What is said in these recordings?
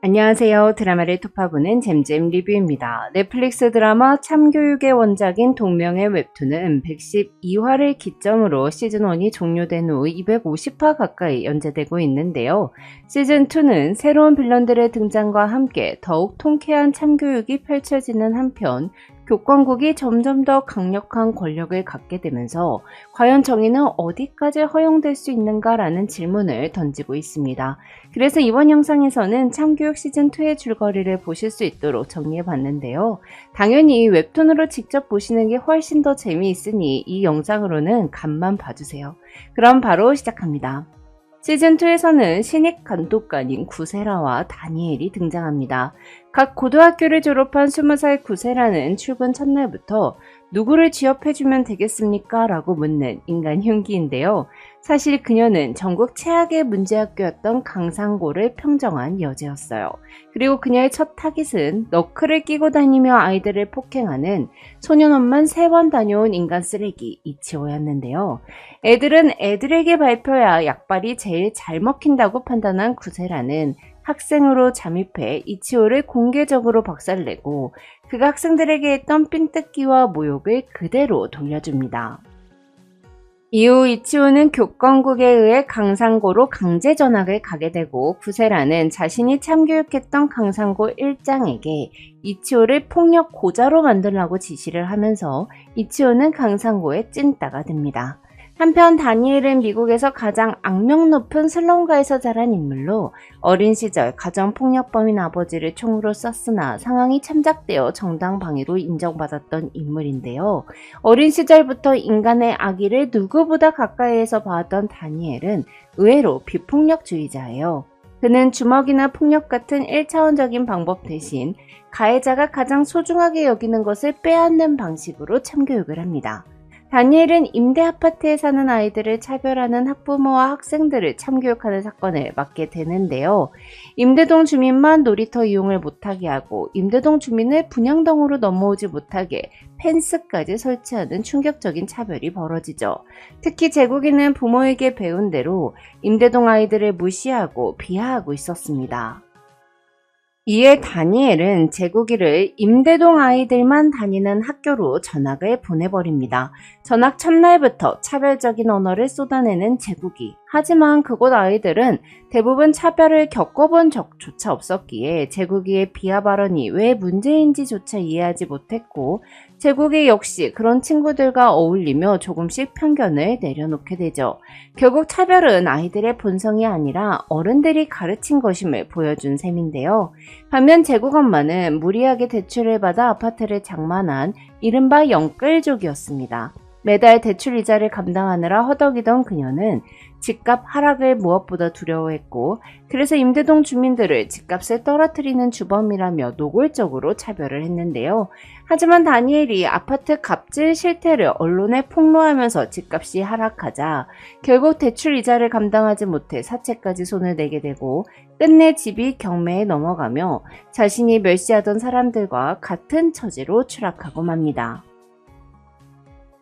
안녕하세요. 드라마를 톱파보는 잼잼 리뷰입니다. 넷플릭스 드라마 참교육의 원작인 동명의 웹툰은 112화를 기점으로 시즌1이 종료된 후 250화 가까이 연재되고 있는데요. 시즌2는 새로운 빌런들의 등장과 함께 더욱 통쾌한 참교육이 펼쳐지는 한편 교권국이 점점 더 강력한 권력을 갖게 되면서 과연 정의는 어디까지 허용될 수 있는가라는 질문을 던지고 있습니다. 그래서 이번 영상에서는 참교육 시즌2의 줄거리를 보실 수 있도록 정리해봤는데요. 당연히 웹툰으로 직접 보시는 게 훨씬 더 재미있으니 이 영상으로는 간만 봐주세요. 그럼 바로 시작합니다. 시즌2에서는 신입 감독관인 구세라와 다니엘이 등장합니다. 각 고등학교를 졸업한 20살 구세라는 출근 첫날부터 누구를 취업해주면 되겠습니까? 라고 묻는 인간 흉기인데요. 사실 그녀는 전국 최악의 문제학교였던 강상고를 평정한 여자였어요. 그리고 그녀의 첫 타깃은 너클을 끼고 다니며 아이들을 폭행하는 소년원만 3번 다녀온 인간 쓰레기 이치오였는데요. 애들은 애들에게 밟혀야 약발이 제일 잘 먹힌다고 판단한 구세라는 학생으로 잠입해 이치오를 공개적으로 박살내고 그가 학생들에게 했던 삥뜯기와 모욕을 그대로 돌려줍니다. 이후 이치오는 교권국에 의해 강상고로 강제 전학을 가게 되고 구세라는 자신이 참교육했던 강상고 일장에게 이치오를 폭력 고자로 만들라고 지시를 하면서 이치오는 강상고의 찐따가 됩니다. 한편 다니엘은 미국에서 가장 악명 높은 슬럼가에서 자란 인물로 어린 시절 가정폭력범인 아버지를 총으로 쐈으나 상황이 참작되어 정당방위로 인정받았던 인물인데요. 어린 시절부터 인간의 악의를 누구보다 가까이에서 봐왔던 다니엘은 의외로 비폭력주의자예요. 그는 주먹이나 폭력 같은 1차원적인 방법 대신 가해자가 가장 소중하게 여기는 것을 빼앗는 방식으로 참교육을 합니다. 다니엘은 임대 아파트에 사는 아이들을 차별하는 학부모와 학생들을 참교육하는 사건을 맡게 되는데요. 임대동 주민만 놀이터 이용을 못하게 하고 임대동 주민을 분양동으로 넘어오지 못하게 펜스까지 설치하는 충격적인 차별이 벌어지죠. 특히 제국인은 부모에게 배운 대로 임대동 아이들을 무시하고 비하하고 있었습니다. 이에 다니엘은 제국이를 임대동 아이들만 다니는 학교로 전학을 보내버립니다. 전학 첫날부터 차별적인 언어를 쏟아내는 제국이. 하지만 그곳 아이들은 대부분 차별을 겪어본 적조차 없었기에 제국이의 비하 발언이 왜 문제인지조차 이해하지 못했고 제국이 역시 그런 친구들과 어울리며 조금씩 편견을 내려놓게 되죠. 결국 차별은 아이들의 본성이 아니라 어른들이 가르친 것임을 보여준 셈인데요. 반면 제국 엄마는 무리하게 대출을 받아 아파트를 장만한 이른바 영끌족이었습니다. 매달 대출 이자를 감당하느라 허덕이던 그녀는 집값 하락을 무엇보다 두려워했고 그래서 임대동 주민들을 집값을 떨어뜨리는 주범이라며 노골적으로 차별을 했는데요. 하지만 다니엘이 아파트 갑질 실태를 언론에 폭로하면서 집값이 하락하자 결국 대출 이자를 감당하지 못해 사채까지 손을 내게 되고 끝내 집이 경매에 넘어가며 자신이 멸시하던 사람들과 같은 처지로 추락하고 맙니다.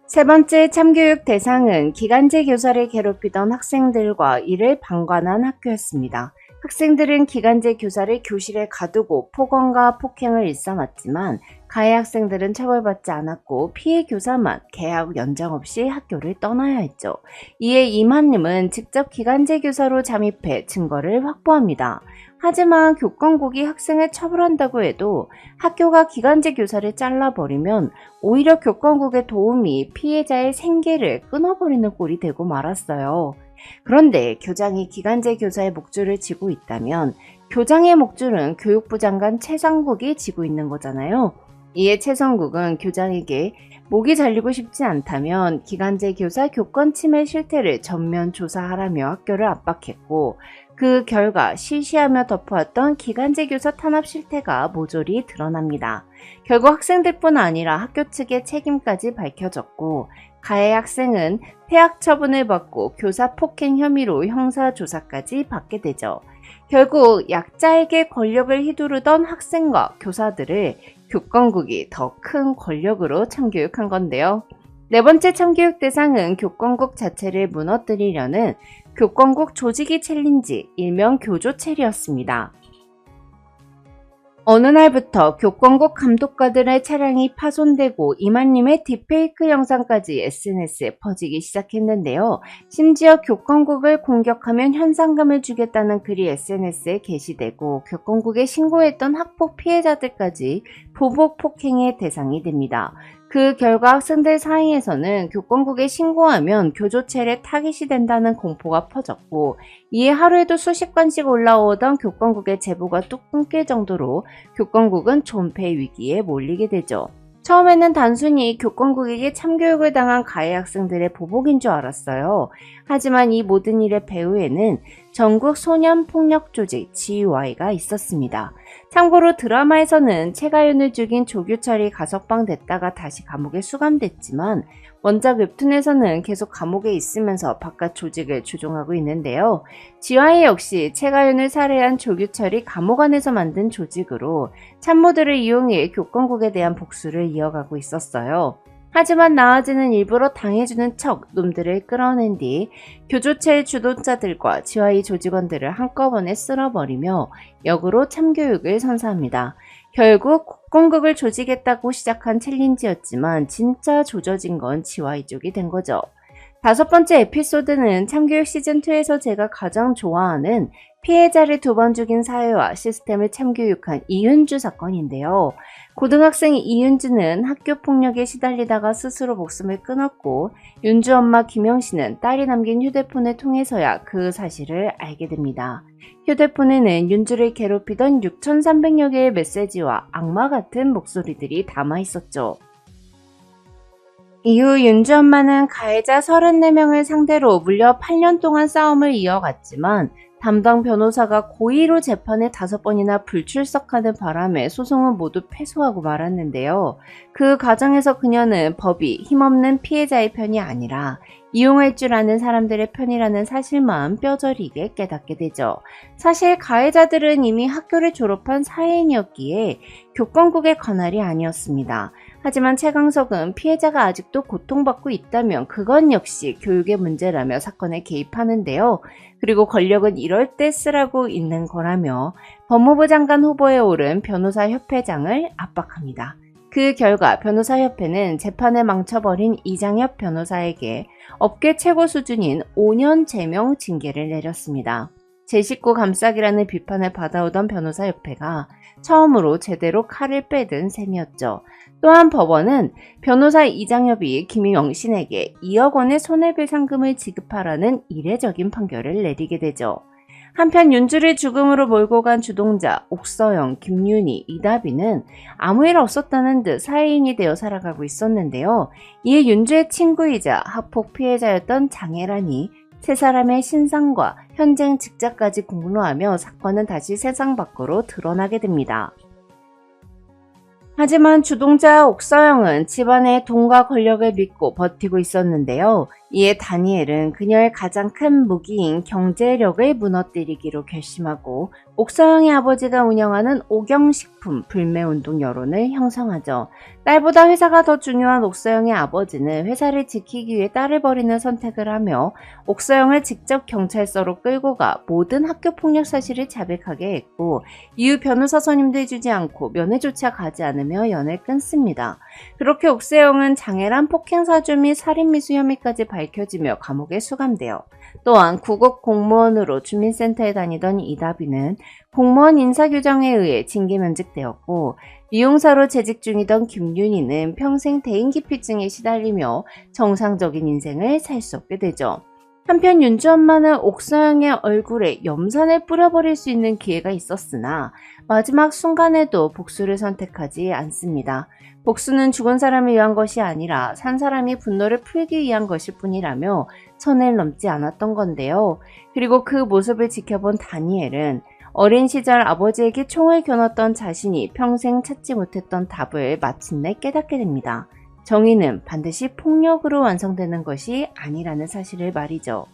세 번째 참교육 대상은 기간제 교사를 괴롭히던 학생들과 이를 방관한 학교였습니다. 학생들은 기간제 교사를 교실에 가두고 폭언과 폭행을 일삼았지만 가해 학생들은 처벌받지 않았고 피해 교사만 계약 연장 없이 학교를 떠나야 했죠. 이에 이만님은 직접 기간제 교사로 잠입해 증거를 확보합니다. 하지만 교권국이 학생을 처벌한다고 해도 학교가 기간제 교사를 잘라버리면 오히려 교권국의 도움이 피해자의 생계를 끊어버리는 꼴이 되고 말았어요. 그런데 교장이 기간제 교사의 목줄을 쥐고 있다면 교장의 목줄은 교육부 장관 최상국이 쥐고 있는 거잖아요. 이에 최상국은 교장에게 목이 잘리고 싶지 않다면 기간제 교사 교권 침해 실태를 전면 조사하라며 학교를 압박했고 그 결과 시시하며 덮어왔던 기간제 교사 탄압 실태가 모조리 드러납니다. 결국 학생들뿐 아니라 학교 측의 책임까지 밝혀졌고 가해 학생은 퇴학 처분을 받고 교사 폭행 혐의로 형사조사까지 받게 되죠. 결국 약자에게 권력을 휘두르던 학생과 교사들을 교권국이 더 큰 권력으로 참교육한 건데요. 네 번째 참교육 대상은 교권국 자체를 무너뜨리려는 교권국 조직이 챌린지, 일명 교조체리였습니다. 어느 날부터 교권국 감독관들의 차량이 파손되고 이만님의 딥페이크 영상까지 SNS에 퍼지기 시작했는데요. 심지어 교권국을 공격하면 현상금을 주겠다는 글이 SNS에 게시되고 교권국에 신고했던 학폭 피해자들까지 보복 폭행의 대상이 됩니다. 그 결과 학생들 사이에서는 교권국에 신고하면 교조체에 타깃이 된다는 공포가 퍼졌고, 이에 하루에도 수십 건씩 올라오던 교권국의 제보가 뚝 끊길 정도로 교권국은 존폐 위기에 몰리게 되죠. 처음에는 단순히 교권국에게 참교육을 당한 가해 학생들의 보복인 줄 알았어요. 하지만 이 모든 일의 배후에는 전국 소년폭력 조직 GY가 있었습니다. 참고로 드라마에서는 최가윤을 죽인 조규철이 가석방됐다가 다시 감옥에 수감됐지만 원작 웹툰에서는 계속 감옥에 있으면서 바깥 조직을 조종하고 있는데요. GY 역시 최가윤을 살해한 조규철이 감옥 안에서 만든 조직으로 참모들을 이용해 교권국에 대한 복수를 이어가고 있었어요. 하지만 나아지는 일부러 당해주는 척 놈들을 끌어낸 뒤 교조체의 주도자들과 GY 조직원들을 한꺼번에 쓸어버리며 역으로 참교육을 선사합니다. 결국 교권국을 조직했다고 시작한 챌린지였지만 진짜 조져진 건 GY 쪽이 된 거죠. 5번째 에피소드는 참교육 시즌2에서 제가 가장 좋아하는 피해자를 2번 죽인 사회와 시스템을 참교육한 이윤주 사건인데요. 고등학생 이윤주는 학교폭력에 시달리다가 스스로 목숨을 끊었고, 윤주 엄마 김영씨는 딸이 남긴 휴대폰을 통해서야 그 사실을 알게 됩니다. 휴대폰에는 윤주를 괴롭히던 6,300여 개의 메시지와 악마 같은 목소리들이 담아 있었죠. 이후 윤주 엄마는 가해자 34명을 상대로 무려 8년 동안 싸움을 이어갔지만 담당 변호사가 고의로 재판에 5번이나 불출석하는 바람에 소송은 모두 패소하고 말았는데요. 그 과정에서 그녀는 법이 힘없는 피해자의 편이 아니라 이용할 줄 아는 사람들의 편이라는 사실만 뼈저리게 깨닫게 되죠. 사실 가해자들은 이미 학교를 졸업한 사회인이었기에 교권국의 관할이 아니었습니다. 하지만 최강석은 피해자가 아직도 고통받고 있다면 그건 역시 교육의 문제라며 사건에 개입하는데요. 그리고 권력은 이럴 때 쓰라고 있는 거라며 법무부 장관 후보에 오른 변호사협회장을 압박합니다. 그 결과 변호사협회는 재판을 망쳐버린 이장엽 변호사에게 업계 최고 수준인 5년 제명 징계를 내렸습니다. 제 식구 감싸기라는 비판을 받아오던 변호사협회가 처음으로 제대로 칼을 빼든 셈이었죠. 또한 법원은 변호사 이장엽이 김영신에게 2억 원의 손해배상금을 지급하라는 이례적인 판결을 내리게 되죠. 한편 윤주를 죽음으로 몰고 간 주동자 옥서영, 김윤희, 이다비는 아무 일 없었다는 듯 사회인이 되어 살아가고 있었는데요. 이에 윤주의 친구이자 학폭 피해자였던 장혜란이 세 사람의 신상과 현장 직자까지 공로하며 사건은 다시 세상 밖으로 드러나게 됩니다. 하지만 주동자 옥서영은 집안의 돈과 권력을 믿고 버티고 있었는데요. 이에 다니엘은 그녀의 가장 큰 무기인 경제력을 무너뜨리기로 결심하고 옥서영의 아버지가 운영하는 오경식품 불매운동 여론을 형성하죠. 딸보다 회사가 더 중요한 옥서영의 아버지는 회사를 지키기 위해 딸을 버리는 선택을 하며 옥서영을 직접 경찰서로 끌고 가 모든 학교폭력 사실을 자백하게 했고, 이후 변호사 선임도 해주지 않고 면회조차 가지 않으며 연을 끊습니다. 그렇게 옥서영은 장애란 폭행사주 및 살인미수 혐의까지 밝혀지며 감옥에 수감되어 또한 구급 공무원으로 주민센터에 다니던 이다비는 공무원 인사규정에 의해 징계 면직되었고, 미용사로 재직 중이던 김윤희는 평생 대인기피증에 시달리며 정상적인 인생을 살 수 없게 되죠. 한편 윤주 엄마는 옥서영의 얼굴에 염산을 뿌려버릴 수 있는 기회가 있었으나 마지막 순간에도 복수를 선택하지 않습니다. 복수는 죽은 사람을 위한 것이 아니라 산 사람이 분노를 풀기 위한 것일 뿐이라며 선을 넘지 않았던 건데요. 그리고 그 모습을 지켜본 다니엘은 어린 시절 아버지에게 총을 겨눴던 자신이 평생 찾지 못했던 답을 마침내 깨닫게 됩니다. 정의는 반드시 폭력으로 완성되는 것이 아니라는 사실을 말이죠.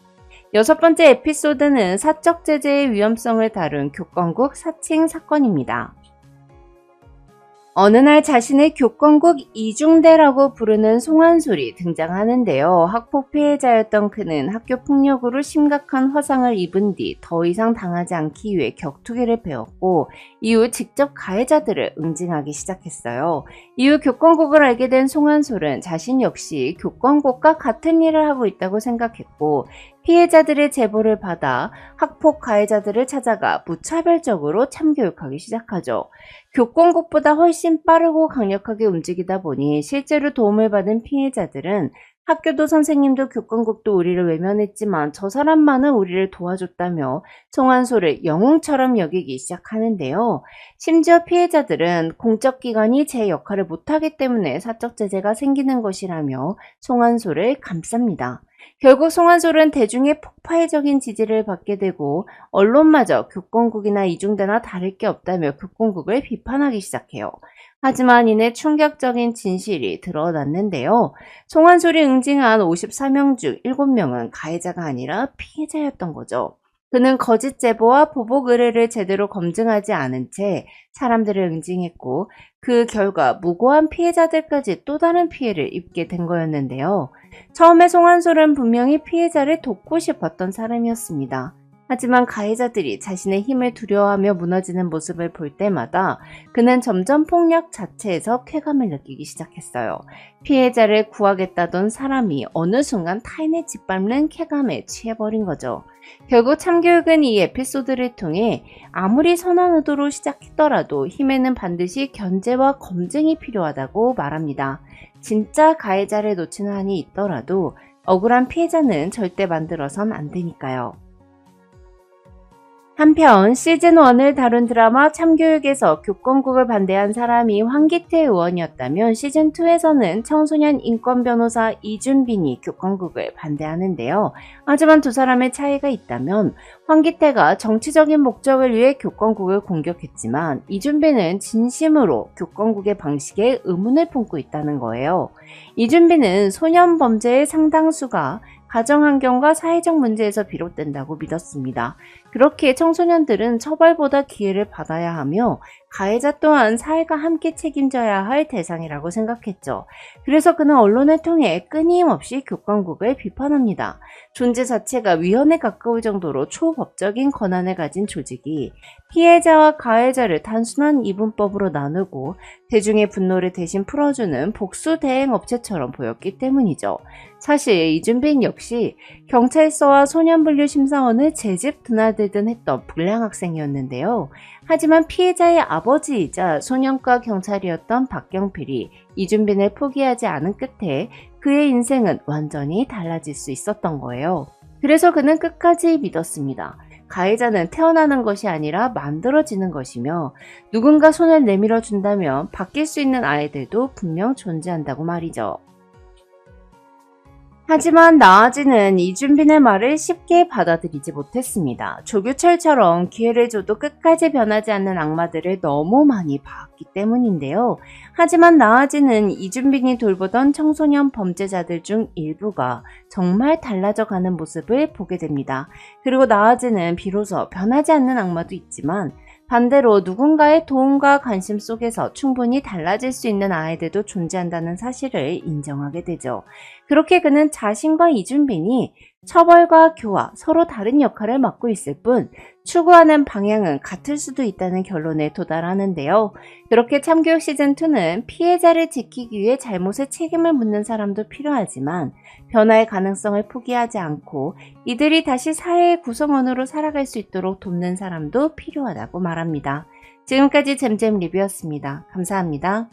6번째 에피소드는 사적 제재의 위험성을 다룬 교권국 사칭 사건입니다. 어느 날 자신의 교권국 이중대라고 부르는 송환솔이 등장하는데요. 학폭 피해자였던 그는 학교 폭력으로 심각한 화상을 입은 뒤 더 이상 당하지 않기 위해 격투기를 배웠고 이후 직접 가해자들을 응징하기 시작했어요. 이후 교권국을 알게 된 송환솔은 자신 역시 교권국과 같은 일을 하고 있다고 생각했고 피해자들의 제보를 받아 학폭 가해자들을 찾아가 무차별적으로 참교육하기 시작하죠. 교권국보다 훨씬 빠르고 강력하게 움직이다 보니 실제로 도움을 받은 피해자들은 학교도 선생님도 교권국도 우리를 외면했지만 저 사람만은 우리를 도와줬다며 송환솔을 영웅처럼 여기기 시작하는데요. 심지어 피해자들은 공적기관이 제 역할을 못하기 때문에 사적 제재가 생기는 것이라며 송환솔을 감쌉니다. 결국 송환솔은 대중의 폭발적인 지지를 받게 되고 언론마저 교권국이나 이중대나 다를 게 없다며 교권국을 비판하기 시작해요. 하지만 이내 충격적인 진실이 드러났는데요. 송환솔이 응징한 54명 중 7명은 가해자가 아니라 피해자였던 거죠. 그는 거짓 제보와 보복 의뢰를 제대로 검증하지 않은 채 사람들을 응징했고 그 결과 무고한 피해자들까지 또 다른 피해를 입게 된 거였는데요. 처음에 송환솔은 분명히 피해자를 돕고 싶었던 사람이었습니다. 하지만 가해자들이 자신의 힘을 두려워하며 무너지는 모습을 볼 때마다 그는 점점 폭력 자체에서 쾌감을 느끼기 시작했어요. 피해자를 구하겠다던 사람이 어느 순간 타인을 짓밟는 쾌감에 취해버린 거죠. 결국 참교육은 이 에피소드를 통해 아무리 선한 의도로 시작했더라도 힘에는 반드시 견제와 검증이 필요하다고 말합니다. 진짜 가해자를 놓치는 한이 있더라도 억울한 피해자는 절대 만들어선 안 되니까요. 한편 시즌1을 다룬 드라마 참교육에서 교권국을 반대한 사람이 황기태 의원이었다면 시즌2에서는 청소년 인권 변호사 이준빈이 교권국을 반대하는데요. 하지만 두 사람의 차이가 있다면 황기태가 정치적인 목적을 위해 교권국을 공격했지만 이준빈은 진심으로 교권국의 방식에 의문을 품고 있다는 거예요. 이준빈은 소년 범죄의 상당수가 가정환경과 사회적 문제에서 비롯된다고 믿었습니다. 그렇게 청소년들은 처벌보다 기회를 받아야 하며 가해자 또한 사회가 함께 책임져야 할 대상이라고 생각했죠. 그래서 그는 언론을 통해 끊임없이 교권국을 비판합니다. 존재 자체가 위헌에 가까울 정도로 초법적인 권한을 가진 조직이 피해자와 가해자를 단순한 이분법으로 나누고 대중의 분노를 대신 풀어주는 복수 대행 업체처럼 보였기 때문이죠. 사실 이준빈 역시 경찰서와 소년분류심사원을 제집 드나들든 했던 불량 학생이었는데요. 하지만 피해자의 아버지이자 소년과 경찰이었던 박경필이 이준빈을 포기하지 않은 끝에 그의 인생은 완전히 달라질 수 있었던 거예요. 그래서 그는 끝까지 믿었습니다. 가해자는 태어나는 것이 아니라 만들어지는 것이며 누군가 손을 내밀어 준다면 바뀔 수 있는 아이들도 분명 존재한다고 말이죠. 하지만 나아지는 이준빈의 말을 쉽게 받아들이지 못했습니다. 조규철처럼 기회를 줘도 끝까지 변하지 않는 악마들을 너무 많이 봤기 때문인데요. 하지만 나아지는 이준빈이 돌보던 청소년 범죄자들 중 일부가 정말 달라져가는 모습을 보게 됩니다. 그리고 나아지는 비로소 변하지 않는 악마도 있지만 반대로 누군가의 도움과 관심 속에서 충분히 달라질 수 있는 아이들도 존재한다는 사실을 인정하게 되죠. 그렇게 그는 자신과 이준빈이 처벌과 교화, 서로 다른 역할을 맡고 있을 뿐 추구하는 방향은 같을 수도 있다는 결론에 도달하는데요. 그렇게 참교육 시즌2는 피해자를 지키기 위해 잘못에 책임을 묻는 사람도 필요하지만 변화의 가능성을 포기하지 않고 이들이 다시 사회의 구성원으로 살아갈 수 있도록 돕는 사람도 필요하다고 말합니다. 지금까지 잼잼 리뷰였습니다. 감사합니다.